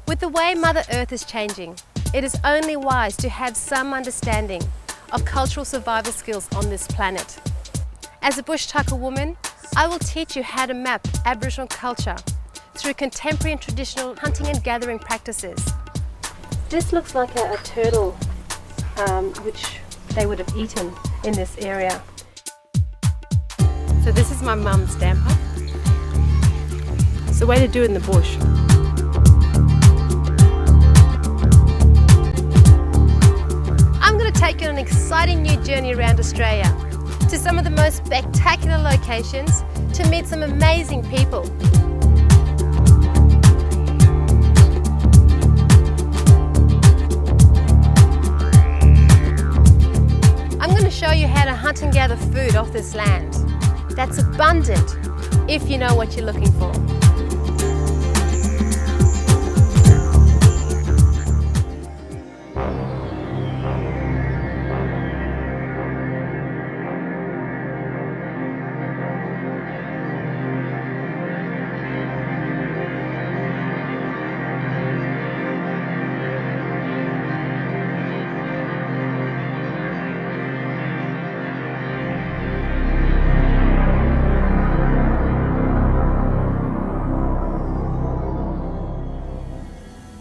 With the way Mother Earth is changing, it is only wise to have some understanding of cultural survival skills on this planet. As a bush tucker woman, I will teach you how to map Aboriginal culture through contemporary and traditional hunting and gathering practices. This looks like a turtle which they would have eaten in this area. So this is my mum's damper. It's the way to do it in the bush. I'm going to take you on an exciting new journey around Australia to some of the most spectacular locations to meet some amazing people. I'm going to show you how to hunt and gather food off this land that's abundant if you know what you're looking for.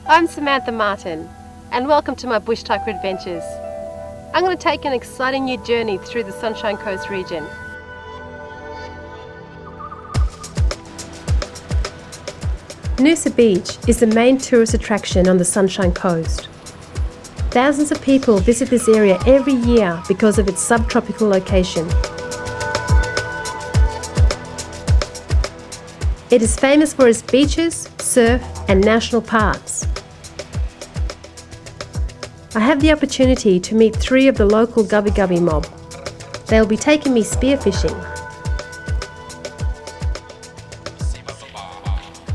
I'm Samantha Martin, and welcome to my Bush Tucker Adventures. I'm going to take an exciting new journey through the Sunshine Coast region. Noosa Beach is the main tourist attraction on the Sunshine Coast. Thousands of people visit this area every year because of its subtropical location. It is famous for its beaches, surf, and national parks. I have the opportunity to meet 3 of the local Gubbi Gubbi mob. They will be taking me spearfishing.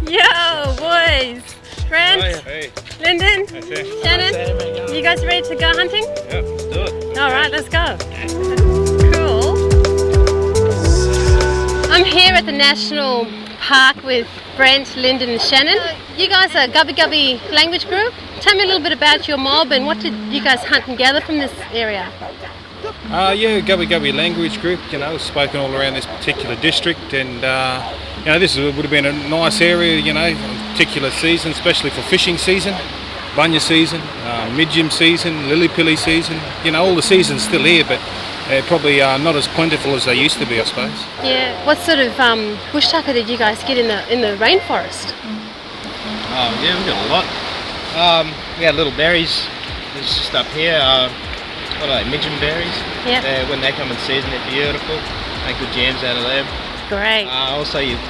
Yo, boys! Grant, hey. Lyndon, Shannon, you guys ready to go hunting? Yeah, let's do it. Alright, let's go. Cool. I'm here at the National Park with Brent, Lyndon and Shannon. You guys are a Gubbi Gubbi language group. Tell me a little bit about your mob and what did you guys hunt and gather from this area? Yeah, Gubbi Gubbi language group, spoken all around this particular district, and this would have been a nice area, particular season, especially for fishing season, bunya season, midgem season, lily-pilly season, all the seasons still here, but probably not as plentiful as they used to be, I suppose. Yeah, what sort of bush tucker did you guys get in the rainforest? Yeah, we got a lot. We had little berries. It's just up here. What are they? Midgem berries. Yeah. When they come in season, they're beautiful. Make good jams out of them. Great. Also, your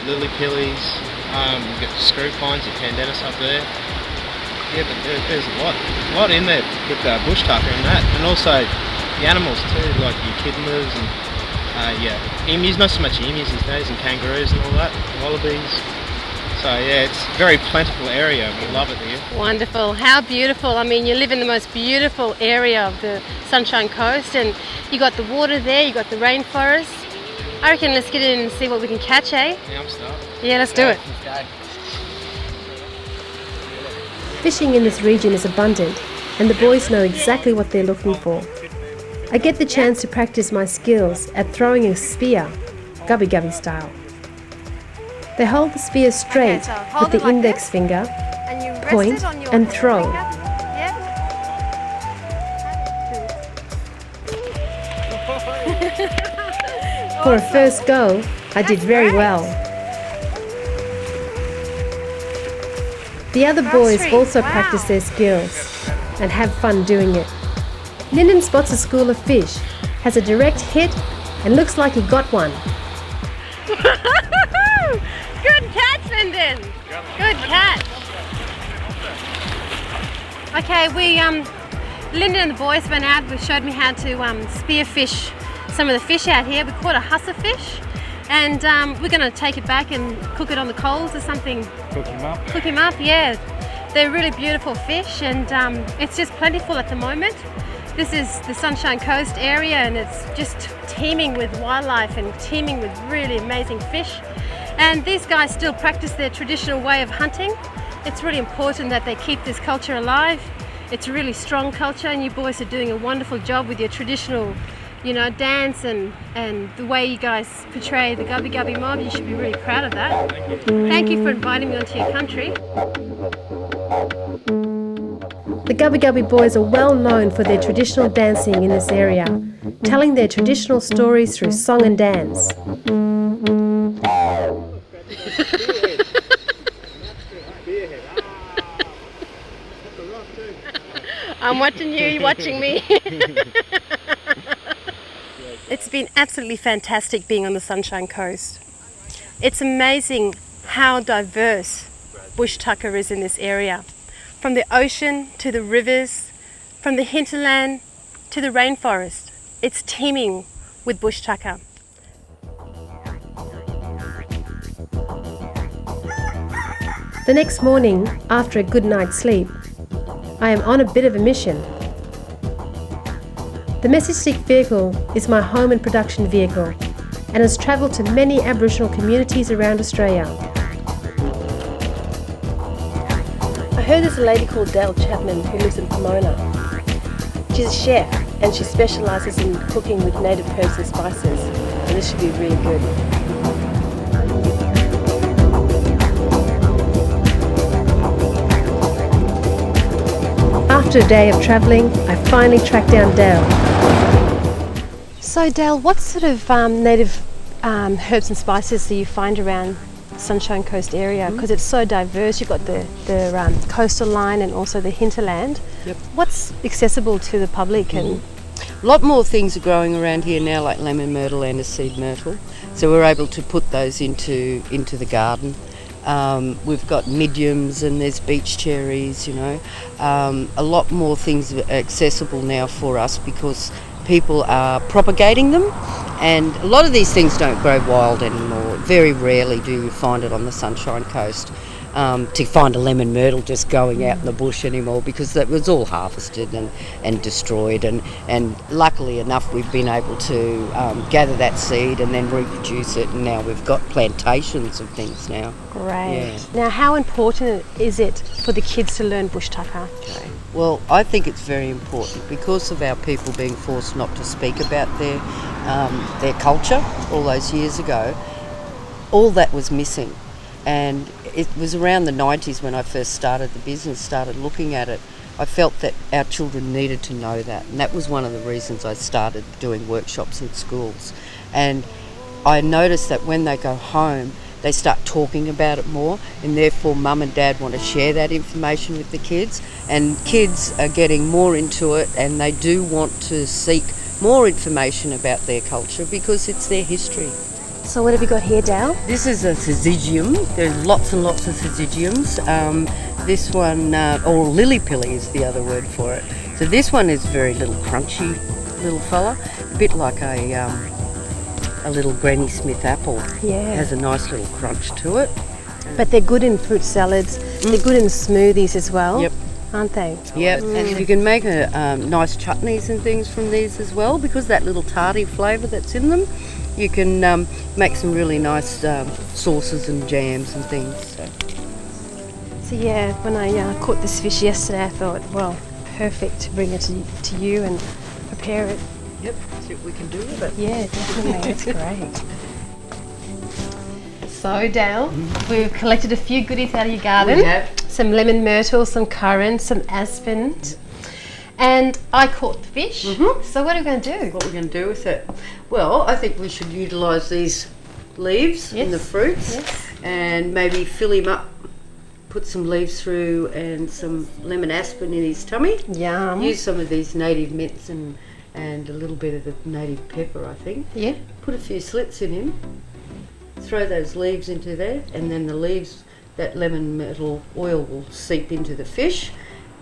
lily pillies. You've got screw pines, your pandanus up there. Yeah, but there's a lot in there with bush tucker and that, and also the animals too, like your echidnas and emus. Not so much emus these days, and kangaroos and all that, wallabies. So yeah, it's a very plentiful area. We love it here. Wonderful. How beautiful. I mean, you live in the most beautiful area of the Sunshine Coast, and you got the water there, you got the rainforest. I reckon let's get in and see what we can catch, eh? Yeah, I'm starting. Yeah, let's do it. Okay. Fishing in this region is abundant, and the boys know exactly what they're looking for. I get the chance to practice my skills at throwing a spear, Gubbi Gubbi style. They hold the spear straight with the index finger, point and throw. For a first go, I did very well. The other boys also practice their skills and have fun doing it. Lyndon spots a school of fish, has a direct hit, and looks like he got one. Good catch, Lyndon! Good catch! Okay, Lyndon and the boys went out, showed me how to spearfish some of the fish out here. We caught a hussa fish, and we're going to take it back and cook it on the coals or something. Cook him up. Cook him up, yeah. They're really beautiful fish, and it's just plentiful at the moment. This is the Sunshine Coast area, and it's just teeming with wildlife and teeming with really amazing fish. And these guys still practice their traditional way of hunting. It's really important that they keep this culture alive. It's a really strong culture, and you boys are doing a wonderful job with your traditional, dance and the way you guys portray the Gubbi Gubbi mob. You should be really proud of that. Thank you for inviting me onto your country. The Gubbi Gubbi boys are well known for their traditional dancing in this area, telling their traditional stories through song and dance. I'm watching you, you're watching me. It's been absolutely fantastic being on the Sunshine Coast. It's amazing how diverse bush tucker is in this area. From the ocean to the rivers, from the hinterland to the rainforest. It's teeming with bush tucker. The next morning, after a good night's sleep, I am on a bit of a mission. The Message Stick vehicle is my home and production vehicle and has travelled to many Aboriginal communities around Australia. I heard there's a lady called Dale Chapman who lives in Pomona. She's a chef and she specialises in cooking with native herbs and spices, and this should be really good. After a day of travelling, I finally tracked down Dale. So Dale, what sort of native herbs and spices do you find around Sunshine Coast area? Because it's so diverse. You've got the coastal line and also the hinterland. Yep. What's accessible to the public? And a lot more things are growing around here now, like lemon myrtle and a seed myrtle. So we're able to put those into the garden. We've got mediums and there's beach cherries, a lot more things are accessible now for us because people are propagating them, and a lot of these things don't grow wild anymore. Very rarely do you find it on the Sunshine Coast. To find a lemon myrtle just going out in the bush anymore, because that was all harvested and destroyed, and luckily enough we've been able to gather that seed and then reproduce it, and now we've got plantations of things now. Great. Yeah. Now, how important is it for the kids to learn bush tucker? Okay. Well, I think it's very important because of our people being forced not to speak about their culture all those years ago. All that was missing. And it was around the 90s when I first started the business, started looking at it. I felt that our children needed to know that, and that was one of the reasons I started doing workshops in schools. And I noticed that when they go home, they start talking about it more, and therefore mum and dad want to share that information with the kids, and kids are getting more into it, and they do want to seek more information about their culture because it's their history. So what have you got here, Dale? This is a syzygium. There's lots and lots of syzygiums. This one, or lily pilly is the other word for it. So this one is very little crunchy little fella, a bit like a little Granny Smith apple. Yeah. It has a nice little crunch to it. But they're good in fruit salads. They're good in smoothies as well. Yep. Aren't they? Yep, and you can make nice chutneys and things from these as well, because that little tarty flavour that's in them. You can make some really nice sauces and jams and things. So yeah, when I caught this fish yesterday, I thought, well, perfect to bring it to you and prepare it. Yep, see what we can do with it. Yeah, definitely. That's great. So Dale, we've collected a few goodies out of your garden. We have. Some lemon myrtle, some currant, some aspen. And I caught the fish. So what are we going to do? What we're going to do with it? Well, I think we should utilise these leaves and the fruits, and maybe fill him up, put some leaves through and some lemon aspen in his tummy. Yum. Use some of these native mints and a little bit of the native pepper, I think. Yeah. Put a few slits in him, throw those leaves into there, and then the leaves, that lemon myrtle oil will seep into the fish.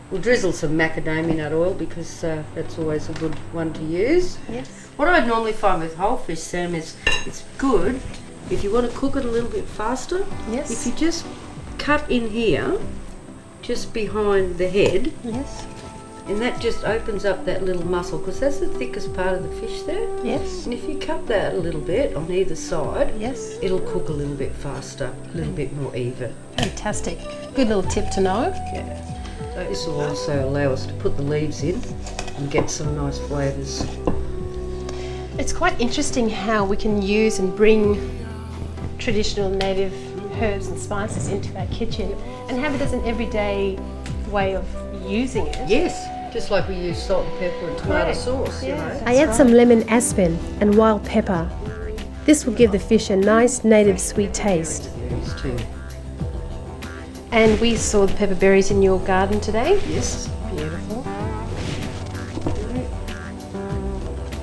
We'll drizzle some macadamia nut oil because that's always a good one to use. Yes. What I normally find with whole fish, Sam, is it's good if you want to cook it a little bit faster. Yes. If you just cut in here, just behind the head, Yes. And that just opens up that little muscle, because that's the thickest part of the fish there. Yes. And if you cut that a little bit on either side, Yes. it'll cook a little bit faster, a little bit more even. Fantastic. Good little tip to know. Yeah. This will also allow us to put the leaves in and get some nice flavours. It's quite interesting how we can use and bring traditional native herbs and spices into our kitchen and have it as an everyday way of using it. Yes, just like we use salt and pepper and tomato sauce, you know. I add some lemon aspen and wild pepper. This will give the fish a nice native sweet taste. These two. And we saw the pepper berries in your garden today. Yes. Beautiful.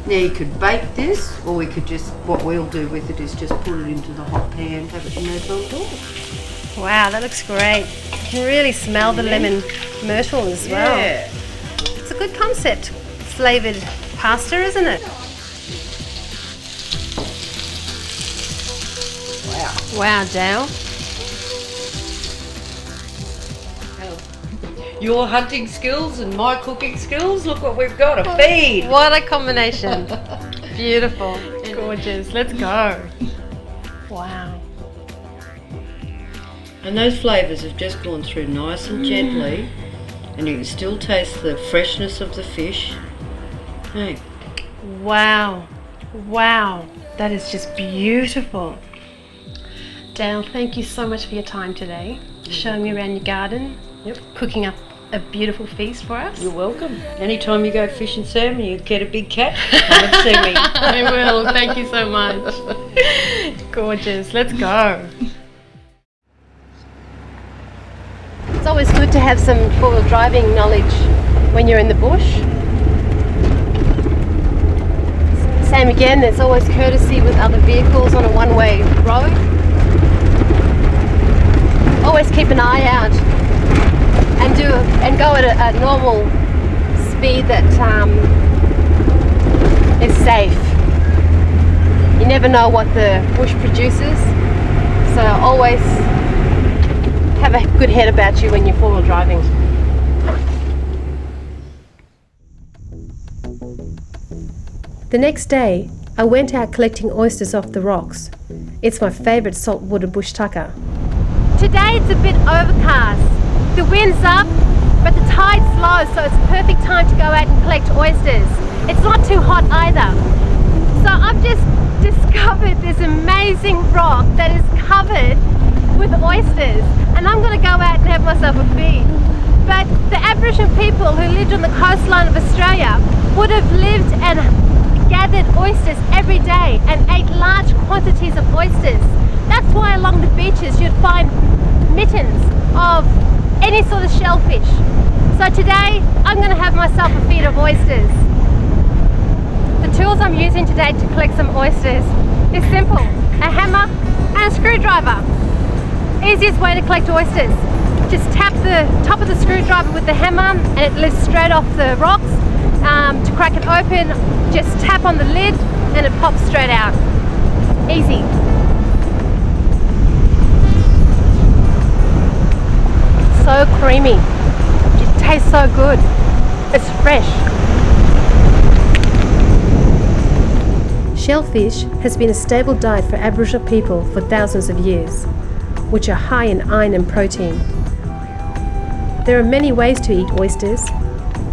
Now you could bake this, or we could just, what we'll do with it is just put it into the hot pan, have it moved on door. Wow, that looks great. You can really smell the lemon myrtle as well. Yeah. It's a good concept. Flavoured pasta, isn't it? Wow. Wow, Dale. Your hunting skills and my cooking skills, look what we've got, a feed. What a combination. Beautiful. Gorgeous. Let's go. Wow. And those flavours have just gone through nice and gently, and you can still taste the freshness of the fish. Hey. Wow. Wow. That is just beautiful. Dale, thank you so much for your time today. Showing me around your garden. Yep. Cooking up a beautiful feast for us. You're welcome. Anytime you go fishing, Sam, and you get a big cat, come and see me. I will. Thank you so much. Gorgeous. Let's go. It's always good to have some four-wheel driving knowledge when you're in the bush. Same again, there's always courtesy with other vehicles on a one-way road. Always keep an eye out and go at a normal speed that is safe. You never know what the bush produces, so always have a good head about you when you're four-wheel driving. The next day, I went out collecting oysters off the rocks. It's my favourite saltwater bush tucker. Today it's a bit overcast. The wind's up, but the tide's low, so it's a perfect time to go out and collect oysters. It's not too hot either. So I've just discovered this amazing rock that is covered with oysters, and I'm going to go out and have myself a feed. But the Aboriginal people who lived on the coastline of Australia would have lived and gathered oysters every day and ate large quantities of oysters. That's why along the beaches you'd find mittens of any sort of shellfish. So today I'm going to have myself a feed of oysters. The tools I'm using today to collect some oysters is simple: a hammer and a screwdriver. Easiest way to collect oysters. Just tap the top of the screwdriver with the hammer and it lifts straight off the rocks. To crack it open, just tap on the lid and it pops straight out. Easy. So creamy. It tastes so good. It's fresh. Shellfish has been a staple diet for Aboriginal people for thousands of years, which are high in iron and protein. There are many ways to eat oysters,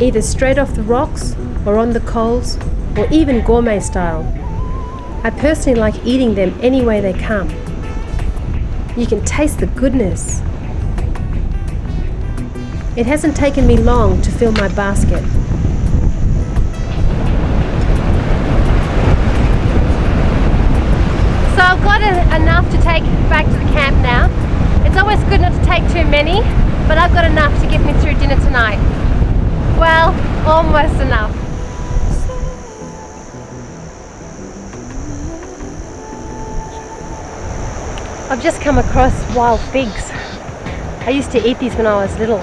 either straight off the rocks or on the coals, or even gourmet style. I personally like eating them any way they come. You can taste the goodness. It hasn't taken me long to fill my basket. So I've got enough to take back to the camp now. It's always good not to take too many, but I've got enough to get me through dinner tonight. Well, almost enough. I've just come across wild figs. I used to eat these when I was little,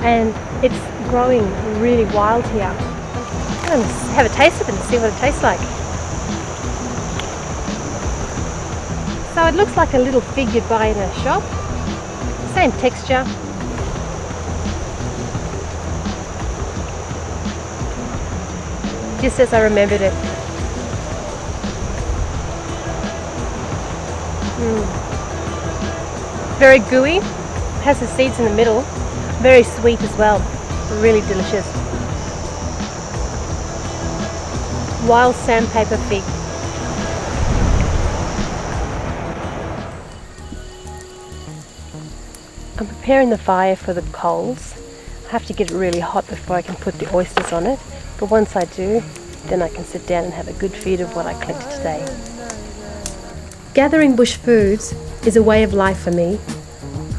and it's growing really wild here. I'm going to have a taste of it and see what it tastes like. So it looks like a little fig you'd buy in a shop. Same texture. just as I remembered it. Very gooey, has the seeds in the middle, very sweet as well, really delicious. Wild sandpaper fig. I'm preparing the fire for the coals. I have to get it really hot before I can put the oysters on it, but once I do, then I can sit down and have a good feed of what I collected today. Gathering bush foods is a way of life for me.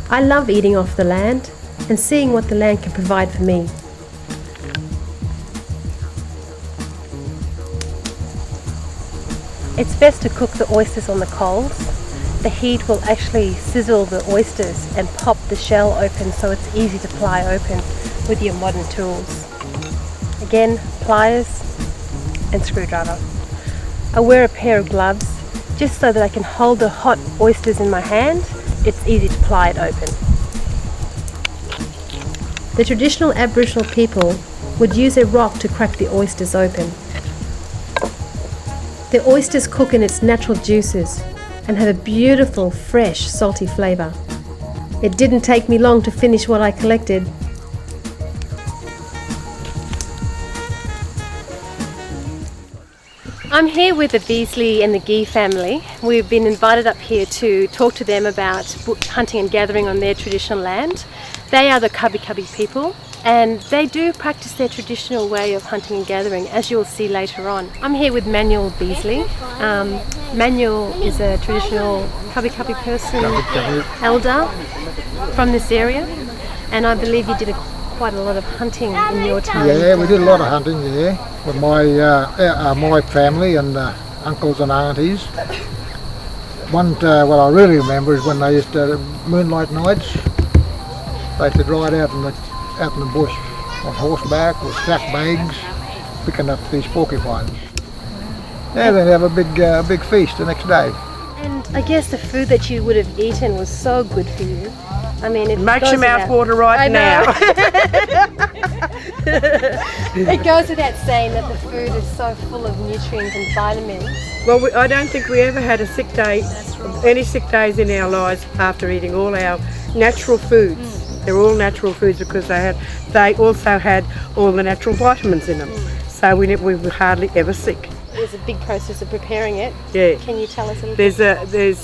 I love eating off the land and seeing what the land can provide for me. It's best to cook the oysters on the coals. The heat will actually sizzle the oysters and pop the shell open, so it's easy to ply open with your modern tools. Again, pliers and screwdriver. I wear a pair of gloves just so that I can hold the hot oysters in my hand. It's easy to ply it open. The traditional Aboriginal people would use a rock to crack the oysters open. The oysters cook in its natural juices and have a beautiful, fresh, salty flavour. It didn't take me long to finish what I collected. I'm here with the Beasley and the Gee family. We've been invited up here to talk to them about hunting and gathering on their traditional land. They are the Cubby people, and they do practice their traditional way of hunting and gathering, as you'll see later on. I'm here with Manuel Beasley. Manuel is a traditional Cubby person, elder from this area, and I believe you did quite a lot of hunting in your time. Yeah, we did a lot of hunting, with my family and uncles and aunties. One, what I really remember is when they used to moonlight nights. They used to ride out in the bush on horseback with sack bags, picking up these porcupines. Yeah, then have a big feast the next day. And I guess the food that you would have eaten was so good for you. I mean, it makes goes your mouth water right now. It goes without saying that the food is so full of nutrients and vitamins. Well, I don't think we ever had a sick day, any sick days in our lives after eating all our natural foods. They're all natural foods because they also had all the natural vitamins in them. So we were hardly ever sick. There's a big process of preparing it. Yeah. Can you tell us a little bit?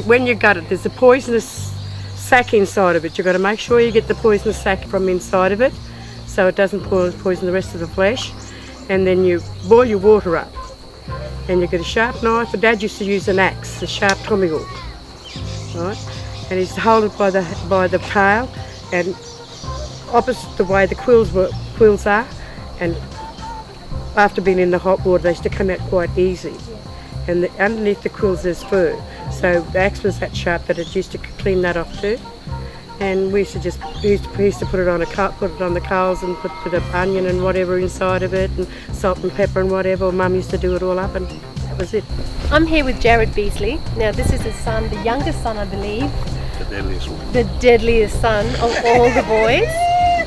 When you gut it, there's a poisonous sac inside of it. You've got to make sure you get the poisonous sac from inside of it so it doesn't poison the rest of the flesh. And then you boil your water up. And you get a sharp knife. My Dad used to use an axe, a sharp tomahawk. Right? And he's to hold it by the tail and opposite the way the quills are, and after being in the hot water they used to come out quite easy. And underneath the quills there's fur, so the axe was that sharp that it used to clean that off too. And we used to put it on the coals and put the onion and whatever inside of it, and salt and pepper and whatever. Mum used to do it all up, and that was it. I'm here with Jared Beasley. Now this is his son, the youngest son I believe. The deadliest one. The deadliest son of all the boys.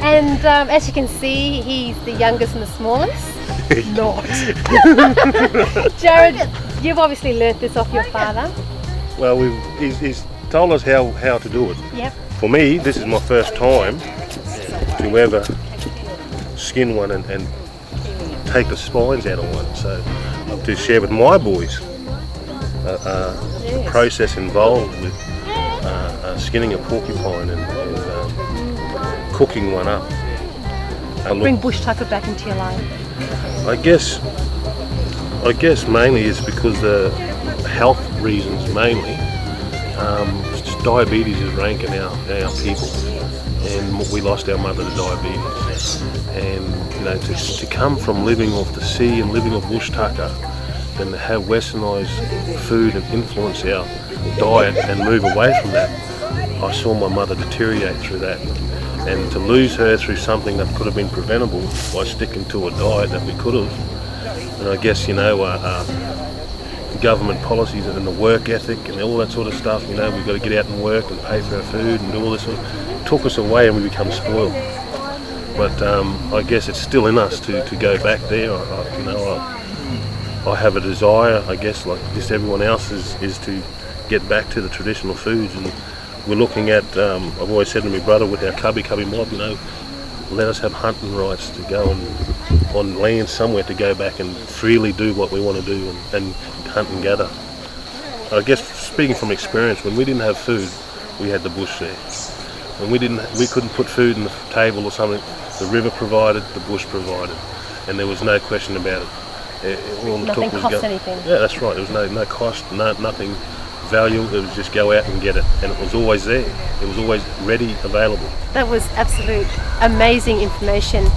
And as you can see, he's the youngest and the smallest. Not. Jared, you've obviously learnt this off your father. Well, he's told us how to do it. Yep. For me, this is my first time to ever skin one and take the spines out of one. So I've to share with my boys the process involved with skinning a porcupine and cooking one up. Bring bush tucker back into your life. I guess mainly it's because the health reasons mainly. Diabetes is ranking our people, and we lost our mother to diabetes. And to come from living off the sea and living off bush tucker, and to have westernised food and influence our diet and move away from that, I saw my mother deteriorate through that. And to lose her through something that could have been preventable by sticking to a diet that we could have. And I guess, government policies and the work ethic and all that sort of stuff, we've got to get out and work and pay for our food and do all this sort of, took us away and we become spoiled. But I guess it's still in us to go back there. I have a desire, I guess, like just everyone else, is to get back to the traditional foods. And we're looking at, I've always said to my brother with our cubby mob, let us have hunting rights to go on land somewhere to go back and freely do what we want to do and hunt and gather. I guess speaking from experience, when we didn't have food, we had the bush there. When we couldn't put food on the table or something, the river provided, the bush provided, and there was no question about it. All it Nothing took was cost anything. Yeah, that's right. There was no cost, nothing value. It was just go out and get it, and it was always there. It was always ready, available. That was absolute amazing information.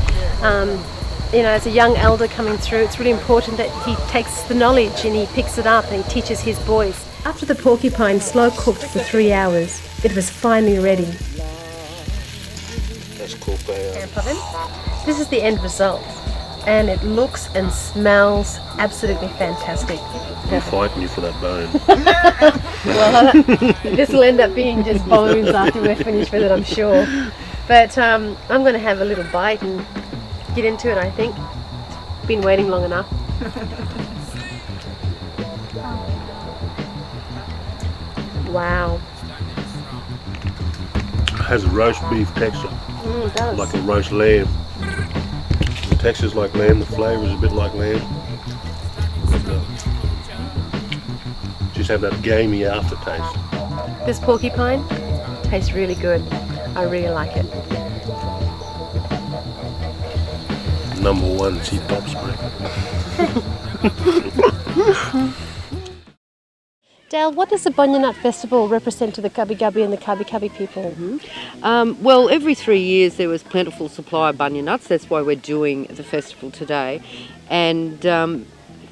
As a young elder coming through, it's really important that he takes the knowledge and he picks it up and he teaches his boys. After the porcupine slow cooked for 3 hours, it was finally ready. That's cool. This is the end result, and it looks and smells absolutely fantastic. I'm fighting you for that bone. Well, this will end up being just bones after we're finished with it, I'm sure. But I'm going to have a little bite and get into it, I think. Been waiting long enough. Wow. It has a roast beef texture, It does. like a roast lamb. The texture's like lamb, the flavour's a bit like lamb. But, just have that gamey aftertaste. This porcupine tastes really good. I really like it. Number one, she tops Dale, what does the Bunya Nut Festival represent to the Gubbi Gubbi and the Kabi Kabi people? Well, every 3 years there was plentiful supply of bunya nuts. That's why we're doing the festival today. And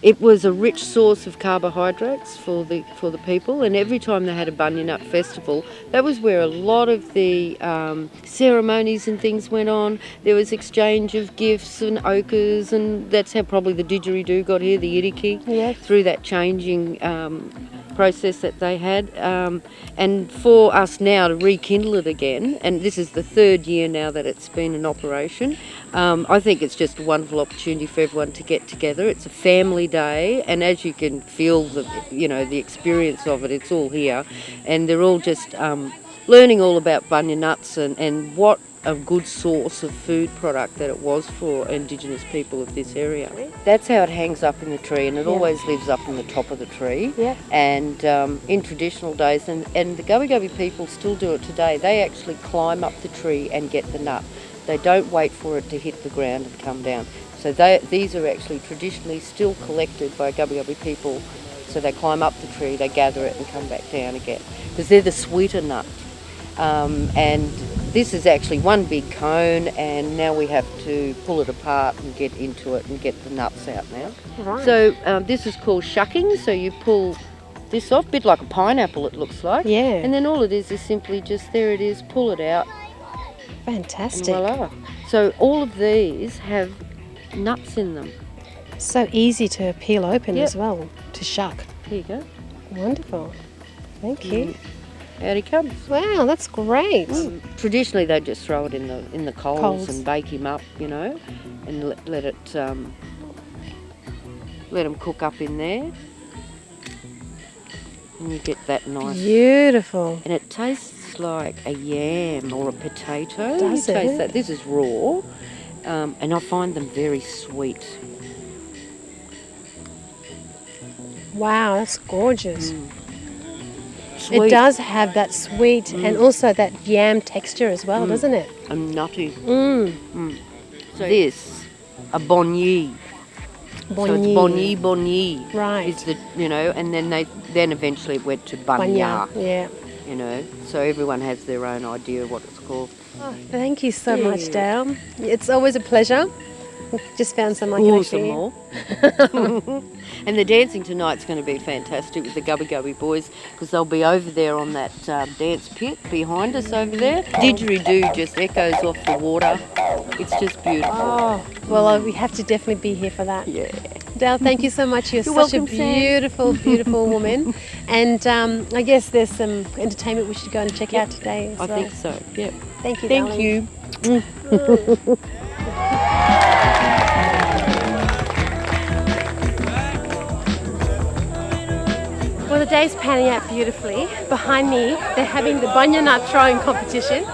it was a rich source of carbohydrates for the people, and every time they had a Bunya Nut Festival, that was where a lot of the ceremonies and things went on. There was exchange of gifts and ochres, and that's how probably the didgeridoo got here, the iriki, through that changing process that they had. And for us now to rekindle it again, and this is the 3rd year now that it's been in operation, I think it's just a wonderful opportunity for everyone to get together. It's a family day, and as you can feel the experience of it, it's all here, and they're all just learning all about bunya nuts and what a good source of food product that it was for Indigenous people of this area. That's how it hangs up in the tree, and it always lives up in the top of the tree. And in traditional days, and the Gubbi Gubbi people still do it today, they actually climb up the tree and get the nut. They don't wait for it to hit the ground and come down. So these are actually traditionally still collected by Gubbi Gubbi people. So they climb up the tree, they gather it and come back down again, because they're the sweeter nut. And this is actually one big cone, and now we have to pull it apart and get into it and get the nuts out now. Right. So this is called shucking. So you pull this off, a bit like a pineapple it looks like. Yeah. And then all it is simply just, there it is, pull it out. Fantastic. And voila. So all of these have nuts in them. So easy to peel open as well, to shuck. Here you go. Wonderful. Thank you. Out he comes. Wow, that's great. Traditionally, they just throw it in the coals and bake him up, and let them cook up in there, and you get that nice. Beautiful. And it tastes like a yam or a potato. Does you taste it? that? This is raw, and I find them very sweet. Wow, that's gorgeous. Sweet. It does have that sweet and also that yam texture as well, doesn't it? And nutty. So this, a bonyi. So it's bonyi. Right. Is the and then eventually it went to bunya. Yeah. So everyone has their own idea of what it's called. Oh, thank you so much, Dale. It's always a pleasure. Just found some I can Ooh, actually some more. And the dancing tonight's going to be fantastic with the Gubbi Gubbi boys, because they'll be over there on that dance pit behind us over there. Didgeridoo just echoes off the water. It's just beautiful. Oh, well, we have to definitely be here for that. Yeah. Dale, thank you so much. You're such welcome, a beautiful, beautiful woman. And I guess there's some entertainment we should go and check out today as well. I think so, yep. Thank you, Thank darling. you. Well, the day's panning out beautifully. Behind me, they're having the bunya nut throwing competition.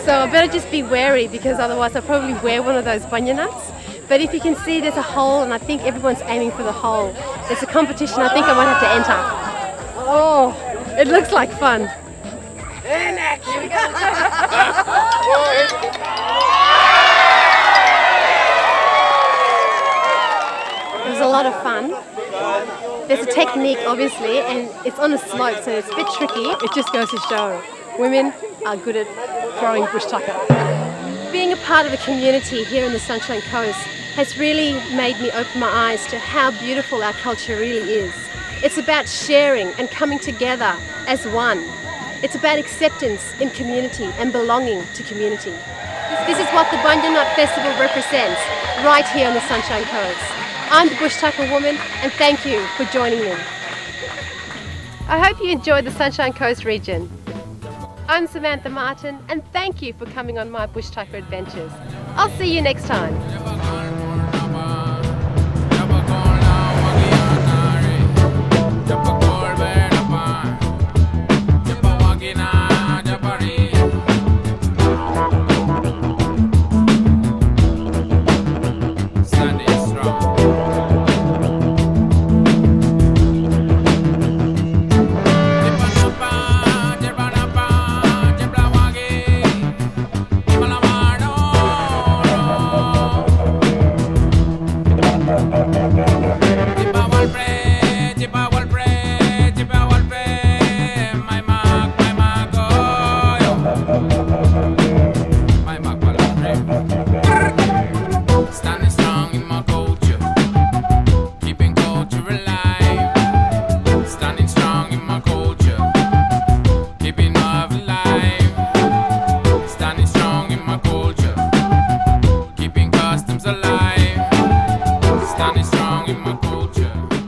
So I better just be wary because otherwise I'll probably wear one of those bunya nuts. But if you can see, there's a hole and I think everyone's aiming for the hole. There's a competition I think I might have to enter. Oh, it looks like fun. Here we go. It was a lot of fun. There's a technique, obviously, and it's on a slope, so it's a bit tricky. It just goes to show women are good at throwing bush tucker. Being a part of a community here in the Sunshine Coast has really made me open my eyes to how beautiful our culture really is. It's about sharing and coming together as one. It's about acceptance in community and belonging to community. This is what the Bunya Festival represents right here on the Sunshine Coast. I'm the Bush Tucker woman and thank you for joining me. I hope you enjoyed the Sunshine Coast region. I'm Samantha Martin and thank you for coming on my Bush Tucker adventures. I'll see you next time. Standing strong in my culture.